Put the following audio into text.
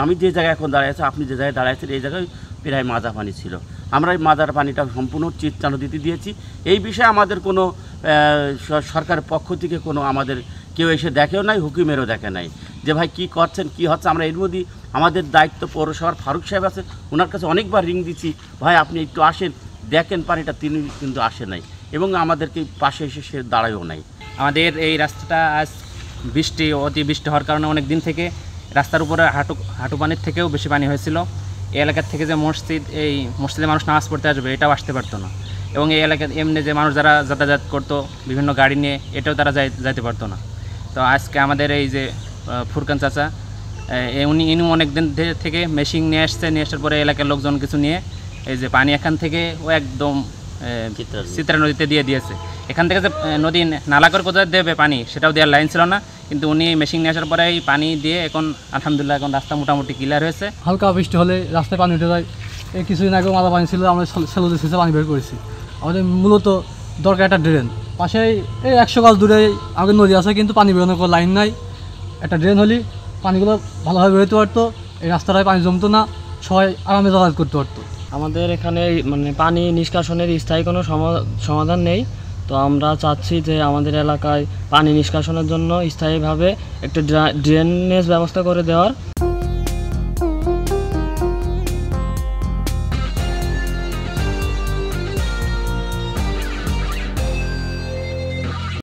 আমি যে জায়গায় এখন দাঁড়িয়ে আছি, আপনি যে জায়গায় দাঁড়িয়ে আছেন, এই জায়গায় প্রায় মাজা পানি ছিল। আমরা এই মাজার পানিটা সম্পূর্ণ চিত্রা নদীতে দিয়েছি। এই বিষয়ে আমাদের কোনো সরকারের পক্ষ থেকে কোনো আমাদের কেউ এসে দেখেও নাই, হুকুমেরও দেখে নাই যে ভাই কী করছেন, কী হচ্ছে। আমরা এর মধ্যেই আমাদের দায়িত্ব পৌরসভার ফারুক সাহেব আছে, ওনার কাছে অনেকবার রিং দিচ্ছি, ভাই আপনি একটু আসেন দেখেন পানিটা, তিনি কিন্তু আসে নাই এবং আমাদেরকে পাশে এসে সে দাঁড়ায়ও নাই। আমাদের এই রাস্তাটা আজ অতি বৃষ্টি হওয়ার কারণে অনেক দিন থেকে রাস্তার উপরে হাঁটু পানির থেকেও বেশি পানি হয়েছিল। এই এলাকার থেকে যে এই মসজিদে মানুষ নামাজ পড়তে আসবে এটাও আসতে পারতো না, এবং এই এলাকায় এমনি যে মানুষ যারা যাতায়াত করতো বিভিন্ন গাড়ি নিয়ে, এটাও তারা যাইতে পারতো না। তো আজকে আমাদের এই যে ফুরকান চাচা, ইনি অনেক দিন থেকে মেশিন নিয়ে আসার পরে এলাকার লোকজন কিছু নিয়ে এই যে পানি এখান থেকে ও একদম চিত্রা নদীতে দিয়ে দিয়েছে। এখান থেকে যে নদী নালা করে কোথায় দেবে পানি সেটাও দেওয়ার লাইন ছিল না, কিন্তু উনি মেশিন নিয়ে আসার পরে এই পানি দিয়ে এখন আলহামদুলিল্লাহ এখন রাস্তা মোটামুটি ক্লিয়ার হয়েছে। হালকা বৃষ্টি হলে রাস্তায় পানি উঠে যায়। এই কিছুদিন আগে মাথা পানি ছিল, আমরা সেলো দিয়ে পানি বের করেছি। আমাদের মূলত দরকার একটা ড্রেন। পাশেই এই 100 গাছ দূরে আমাদের নদী আছে, কিন্তু পানি বেরোনোর কোনো লাইন নাই। একটা ড্রেন হলে পানিগুলো ভালোভাবে বেরোতে পারতো, এই রাস্তাটায় পানি জমতো না, সবাই আরামে যাতায়াত করতে পারতো। আমাদের এখানে মানে পানি নিষ্কাশনের স্থায়ী কোনো সমাধান নেই। তো আমরা চাচ্ছি যে আমাদের এলাকায় পানি নিষ্কাশনের জন্য স্থায়ীভাবে একটা ড্রেনেজ ব্যবস্থা করে দেওয়ার।